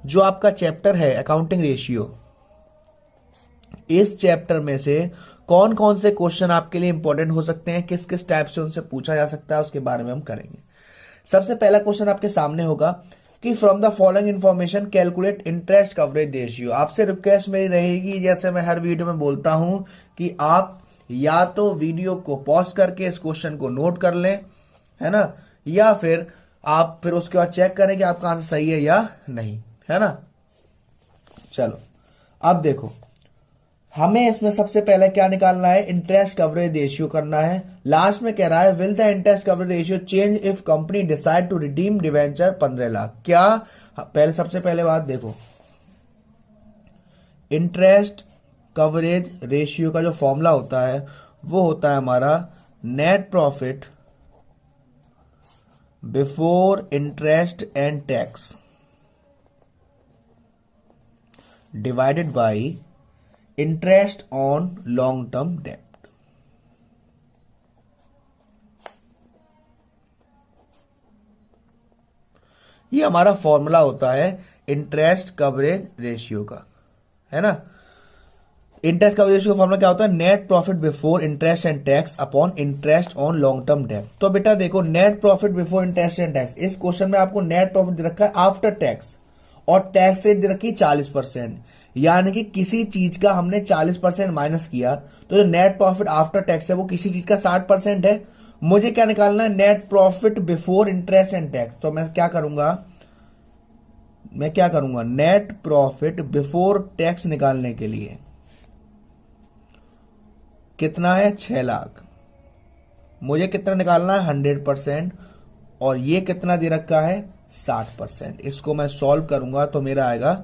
जो आपका चैप्टर है अकाउंटिंग रेशियो, इस चैप्टर में से कौन कौन से क्वेश्चन आपके लिए इंपॉर्टेंट हो सकते हैं, किस किस टाइप से उनसे पूछा जा सकता है, उसके बारे में हम करेंगे। सबसे पहला क्वेश्चन आपके सामने होगा कि from the following information calculate interest coverage ratio. आपसे रिक्वेस्ट मेरी रहेगी, जैसे मैं हर वीडियो में बोलता हूं, कि आप या तो वीडियो को पॉज करके इस क्वेश्चन को नोट कर लें, है ना, या फिर आप फिर उसके बाद चेक करें कि आपका आंसर सही है या नहीं, है ना। चलो अब देखो, हमें इसमें सबसे पहले क्या निकालना है, इंटरेस्ट कवरेज रेशियो करना है। लास्ट में कह रहा है will the interest coverage ratio change if company decide to redeem debenture 15 lakh. क्या, पहले सबसे पहले बात देखो, इंटरेस्ट कवरेज रेशियो का जो फॉर्मूला होता है वो होता है हमारा net profit before interest and tax divided by interest on long term date. ये हमारा फॉर्मूला होता है इंटरेस्ट कवरेज रेशियो का, है ना। इंटरेस्ट कवरेज रेशियो का फॉर्मूला क्या होता है, net profit before interest and tax upon interest on long term date. तो बेटा देखो, net profit before interest and tax, इस क्वेश्चन में आपको नेट प्रॉफिट दे रखा है आफ्टर टैक्स और टैक्स रेट दे रखी है 40%, यानी कि किसी चीज का हमने 40% माइनस किया तो जो नेट प्रॉफिट आफ्टर टैक्स है वो किसी चीज का 60% है। मुझे क्या निकालना है, net profit before interest and tax. तो मैं क्या करूंगा, नेट प्रॉफिट बिफोर टैक्स निकालने के लिए कितना है, 6 लाख। मुझे कितना निकालना है, 100%, और ये कितना दे रखा है, 60%। इसको मैं सॉल्व करूंगा तो मेरा आएगा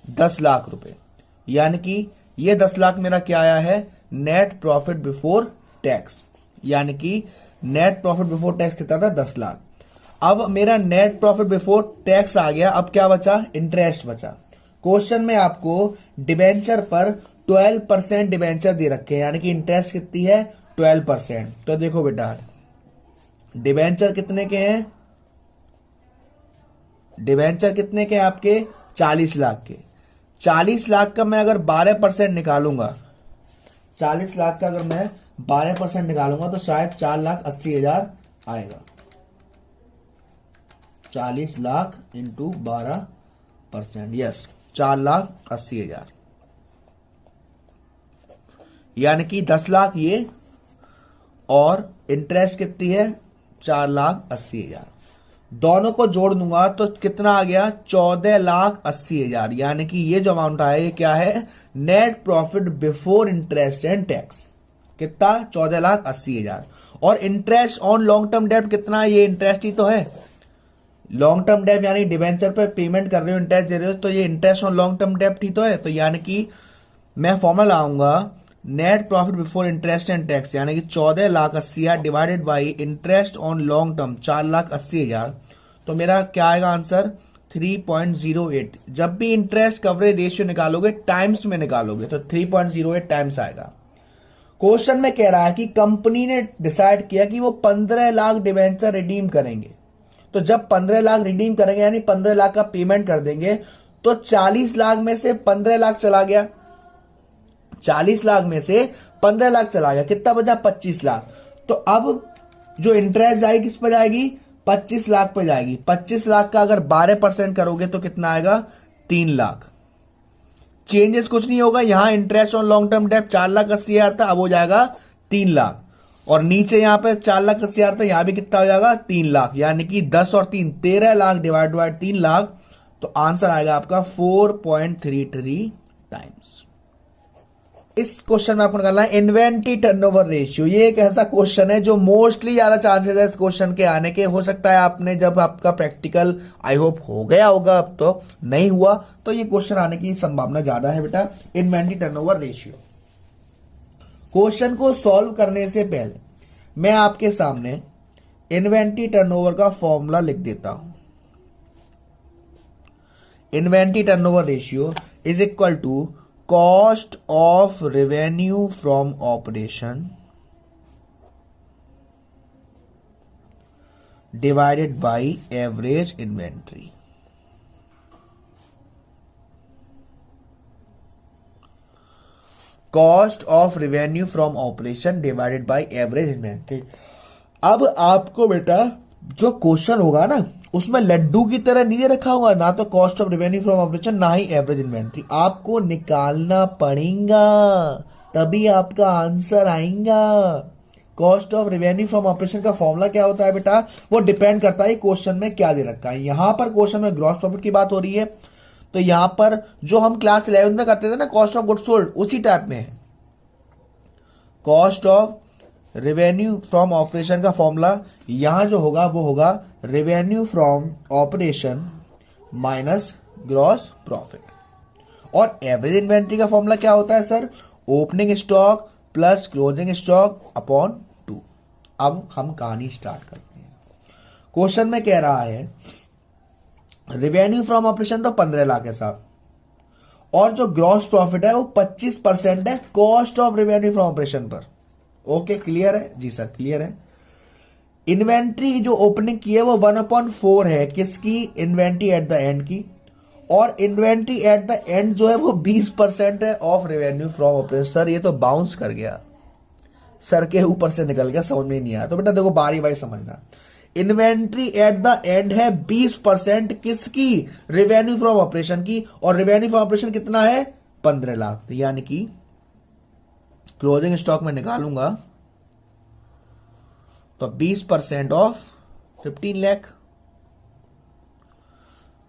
10 लाख रुपए, यानी कि ये 10 लाख मेरा क्या आया है, नेट प्रॉफिट बिफोर टैक्स, यानी कि नेट प्रॉफिट बिफोर टैक्स कितना था, 10 लाख। अब मेरा नेट प्रॉफिट बिफोर टैक्स आ गया, अब क्या बचा, इंटरेस्ट बचा। क्वेश्चन में आपको डिबेंचर पर 12% डिबेंचर दे रखे हैं, यानी कि इंटरेस्ट कितनी है, 12%। तो देखो बेटा, डिबेंचर कितने के हैं, डिबेंचर कितने के आपके, 40 लाख के। 40 लाख का मैं अगर 12% निकालूंगा, 40 लाख का अगर मैं 12% निकालूंगा तो शायद 4,80,000 आएगा। 40 लाख इंटू 12%, यस, 4,80,000, यानी कि 10 लाख ये और इंटरेस्ट कितनी है, 4,80,000। दोनों को जोड़ दूंगा तो कितना आ गया, 14,80,000, यानी कि ये जो अमाउंट आया ये क्या है, net profit before interest and tax. कितना, 14,80,000। और interest on long term debt कितना है, ये इंटरेस्ट ही तो है। लॉन्ग टर्म डेट यानी डिवेंचर पे पेमेंट कर रहे हो, इंटरेस्ट दे रहे हो, तो ये interest on long term debt ही तो है। तो यानी कि मैं फॉर्मूला लाऊंगा net profit before interest and tax, यानी कि 14,80,000 divided by interest on long term 4,80,000। तो मेरा क्या आएगा आंसर, 3.08। जब भी इंटरेस्ट कवरेज रेशियो निकालोगे टाइम्स में निकालोगे तो 3.08 टाइम्स आएगा। क्वेश्चन में कह रहा है कि कंपनी ने डिसाइड किया कि वो 15 लाख डिवेंचर रिडीम करेंगे। तो जब 15 लाख रिडीम करेंगे यानी 15 लाख का पेमेंट कर देंगे, तो 40 लाख में से 15 लाख चला गया, 40 लाख में से 15 लाख चला गया, कितना बचा, 25 लाख। तो अब जो इंटरेस्ट जाएगी किस पर जाएगी, 25 लाख पर जाएगी। 25 लाख का अगर 12% करोगे तो कितना आएगा, 3 लाख। चेंजेस कुछ नहीं होगा, यहां interest on long term date 4,80,000 था, अब हो जाएगा 3 लाख। और नीचे यहां पे 4,80,000 था, यहां भी कितना हो जाएगा, 3 लाख, यानी कि 10 और 3 13 लाख डिवाइड बाय 3 लाख। तो आंसर आएगा आपका 4.33 टाइम्स। इस क्वेश्चन में आपको निकालना है इन्वेंट्री टर्नओवर रेशियो। ये एक ऐसा क्वेश्चन है जो मोस्टली ज्यादा चांसेस है इस क्वेश्चन के आने के। हो सकता है आपने जब आपका प्रैक्टिकल आई होप हो गया होगा, अब तो नहीं हुआ, तो ये क्वेश्चन आने की संभावना ज्यादा है बेटा, इन्वेंट्री टर्नओवर रेशियो। क्वेश्चन को सॉल्व करने से पहले मैं आपके सामने इन्वेंट्री टर्नओवर का फॉर्मूला लिख देता हूं। Inventory turnover ratio is equal to cost of revenue from operation divided by average inventory. Cost of revenue from operation divided by average inventory. अब आपको बेटा जो क्वेश्चन होगा ना उसमें लड्डू की तरह नहीं दे रखा होगा, ना तो cost of revenue from operation ना ही एवरेज इन्वेंट्री, आपको निकालना पड़ेगा तभी आपका आंसर आएगा। Cost of revenue from operation का फॉर्मूला क्या होता है बेटा, वो डिपेंड करता है क्वेश्चन में क्या दे रखा है। यहां पर क्वेश्चन में ग्रॉस प्रॉफिट की बात हो रही है, तो यहां पर जो हम क्लास 11 में करते थे ना कॉस्ट ऑफ गुड्स सोल्ड, उसी टाइप में है। Cost of revenue from operation का फॉर्मूला यहां जो होगा वो होगा revenue from operation minus gross profit. और एवरेज इन्वेंट्री का फॉर्मूला क्या होता है sir, opening stock plus closing stock upon 2। अब हम कहानी स्टार्ट करते हैं। क्वेश्चन में कह रहा है रेवेन्यू फ्रॉम ऑपरेशन तो 15 लाख है साहब, और जो ग्रॉस प्रॉफिट है वो 25% है cost of revenue from operation पर। ओके क्लियर है जी सर, क्लियर है। इन्वेंट्री जो ओपनिंग की है वो 1/4 है किसकी, इन्वेंट्री एट द एंड की, और इन्वेंट्री एट द एंड जो है वो 20% है of revenue from operation. Sir ये तो बाउंस कर गया, सर के ऊपर से निकल गया, समझ में नहीं आया। तो बेटा देखो बारी बारी समझना, इन्वेंट्री एट द एंड है 20% किसकी, रेवेन्यू फ्रॉम ऑपरेशन की, और रेवेन्यू फ्रॉम ऑपरेशन कितना है 15 लाख, तो यानी कि क्लोजिंग स्टॉक में निकालूंगा तो 20% ऑफ 15 लाख,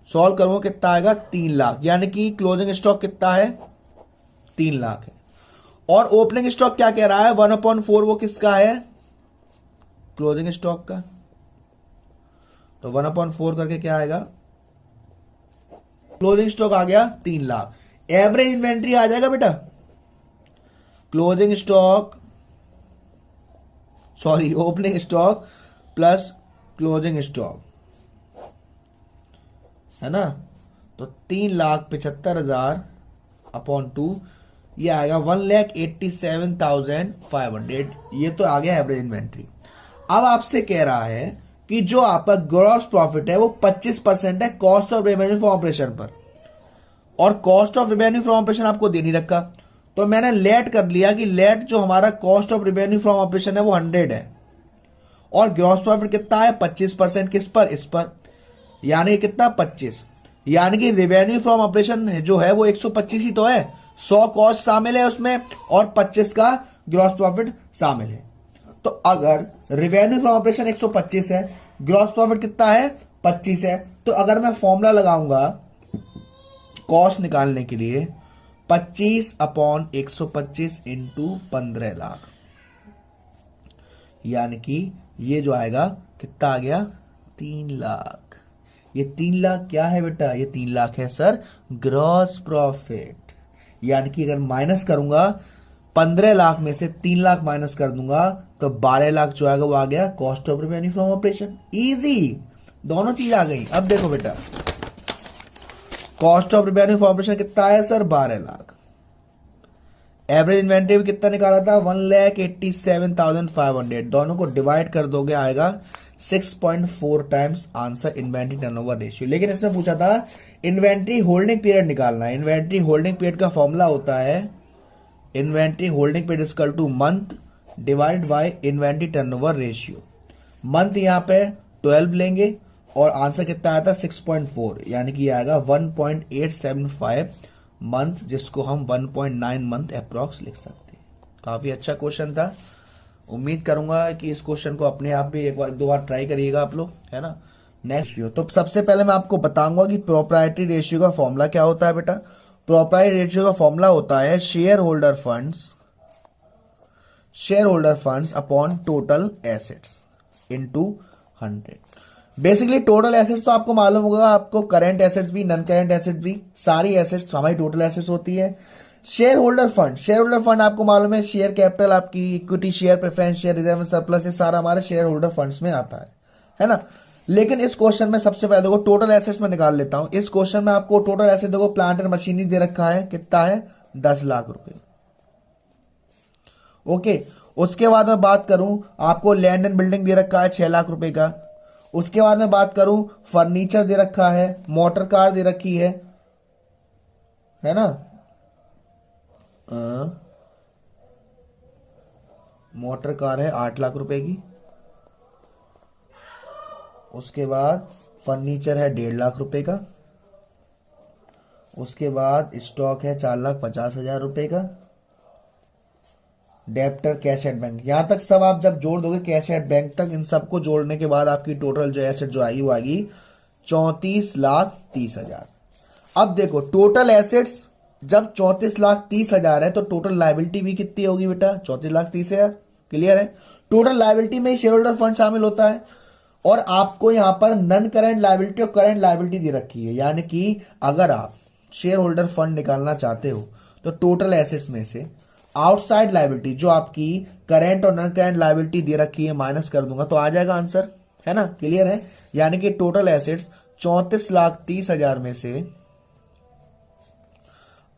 सॉल्व करूंगा कितना आएगा 3 लाख, यानी कि क्लोजिंग स्टॉक कितना है 3 लाख है। और ओपनिंग स्टॉक क्या कह रहा है 1/4, वो किसका है क्लोजिंग स्टॉक का, तो 1/4 करके क्या आएगा, क्लोजिंग स्टॉक आ गया 3 लाख। एवरेज इन्वेंट्री आ जाएगा बेटा, closing stock sorry opening stock plus closing stock है ना, तो 3,75,000 अपॉन 2, ये आएगा 1,87,500। ये तो आ गया एवरेज इन्वेंट्री। अब आपसे कह रहा है कि जो आपका ग्रॉस प्रॉफिट है वो 25% है cost of revenue from operation पर, और cost of revenue from operation आपको दे नहीं रखा, तो मैंने लेट कर लिया कि लेट जो हमारा cost of revenue from operation है वो 100 है, और ग्रॉस प्रॉफिट कितना है 25% किस पर, इस पर, यानी कितना 25, यानी कि रेवेन्यू फ्रॉम ऑपरेशन जो है वो 125 ही तो है, 100 कॉस्ट शामिल है उसमें और 25 का ग्रॉस प्रॉफिट शामिल है। तो अगर रेवेन्यू फ्रॉम ऑपरेशन 125 है, ग्रॉस प्रॉफिट कितना है 25 है, तो अगर मैं फॉर्मूला लगाऊंगा कॉस्ट निकालने के लिए 25/125 इंटू 15 लाख, यानी कि ये जो आएगा कितना आ गया 3 लाख। ये 3 लाख क्या है बेटा, ये 3 लाख है सर ग्रॉस प्रॉफिट, यानी कि अगर माइनस करूंगा 15 लाख में से 3 लाख माइनस कर दूंगा तो 12 लाख जो आएगा वो आ गया cost of revenue from operation. Easy, दोनों चीज आ गई। अब देखो बेटा cost of revenue from operation कितना है सर 12 लाख, एवरेज इन्वेंट्री भी कितना निकाला था 1,87,500, दोनों को डिवाइड कर दोगे आएगा 6.4 times answer inventory turnover ratio. लेकिन इसमें पूछा था इन्वेंट्री होल्डिंग पीरियड निकालना है। इन्वेंट्री होल्डिंग पीरियड का फॉर्मूला होता है inventory holding period is equal two month divide by inventory turnover ratio. Month यहां पे 12 लेंगे और आंसर कितना आया था 6.4, यानी कि आएगा 1.875 मंथ, जिसको हम 1.9 मंथ अप्रॉक्स लिख सकते हैं। काफी अच्छा क्वेश्चन था, उम्मीद करूंगा कि इस क्वेश्चन को अपने आप भी एक बार 2 बार ट्राई करिएगा आप लोग, है ना। नेक्स्ट तो सबसे पहले मैं आपको बताऊंगा कि प्रोप्राइटरी रेशियो का फॉर्मूला क्या होता है बेटा। प्रोप्राइटरी रेशियो का फॉर्मूला होता है share holder funds upon total assets into 100। Basically total assets तो आपको मालूम होगा, आपको करंट एसेट्स भी नॉन करंट एसेट्स भी, सारी एसेट्स हमारी टोटल एसेट्स होती है। शेयर होल्डर फंड आपको मालूम है शेयर कैपिटल, आपकी equity share, preference share, reserve surplus, ये सारा हमारे शेयर होल्डर फंड्स में आता है ना। लेकिन इस क्वेश्चन में सबसे पहले देखो टोटल एसेट्स में निकाल लेता हूं। इस क्वेश्चन में आपको टोटल एसेट देखो प्लांट एंड मशीनरी दे रखा है, कितना है 10 लाख रुपए। ओके, उसके बाद में बात करूं आपको लैंड एंड बिल्डिंग दे रखा है 6 लाख रुपए का। उसके बाद में बात करूं फर्नीचर दे रखा है, मोटर कार दे रखी है ना, मोटर कार है 8 लाख रुपए की। उसके बाद फर्नीचर है 1.5 लाख रुपए का। उसके बाद स्टॉक है 4,50,000 रुपए का। डेप्टर कैश एट बैंक, यहां तक सब आप जब जोड़ दोगे कैश एट बैंक तक, इन सबको जोड़ने के बाद आपकी टोटल जो एसेट जो आएगी वो आएगी 34,30,000। अब देखो टोटल एसेट्स जब 34,30,000 है तो टोटल लायबिलिटी भी कितनी होगी बेटा? 34,30,000। क्लियर है? टोटल लायबिलिटी में शेयर होल्डर फंड शामिल होता है और आपको यहां पर नन करेंट लायबिलिटी और करेंट लायबिलिटी दे रखी है। यानी कि अगर आप शेयर होल्डर फंड निकालना चाहते हो तो टोटल एसेट्स में से आउटसाइड लायबिलिटी जो आपकी करेंट और नन करेंट लायबिलिटी दे रखी है माइनस कर दूंगा तो आ जाएगा आंसर, है ना? क्लियर है? यानी कि टोटल एसेट्स 34,30,000 में से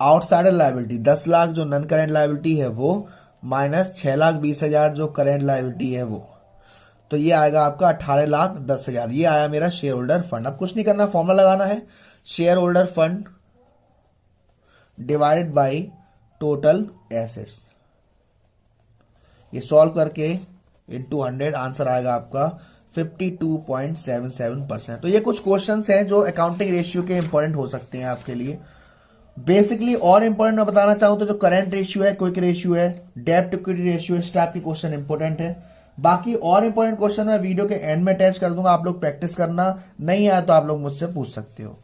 आउटसाइडर लायबिलिटी 10 लाख जो नन करेंट लायबिलिटी है वो माइनस 6,20,000 जो करेंट लायबिलिटी है वो, तो ये आएगा आपका 18,10,000। ये आया मेरा शेयर होल्डर फंड। अब कुछ नहीं करना, फॉर्मूला लगाना है share holder fund divided by total assets. ये सॉल्व करके इनटू 100 आंसर आएगा आपका 52.77%। तो ये कुछ क्वेश्चंस हैं जो अकाउंटिंग रेशियो के इंपॉर्टेंट हो सकते हैं आपके लिए। बेसिकली और इंपॉर्टेंट मैं बताना चाहूं तो जो करंट रेशियो है, क्विक रेशियो है, डेब्ट इक्विटी रेशियो, इस टाइप के क्वेश्चन इंपॉर्टेंट है। बाकी और इंपॉर्टेंट क्वेश्चन मैं वीडियो के एंड में अटैच कर दूंगा, आप लोग प्रैक्टिस करना, नहीं आया तो आप लोग मुझसे पूछ सकते हो।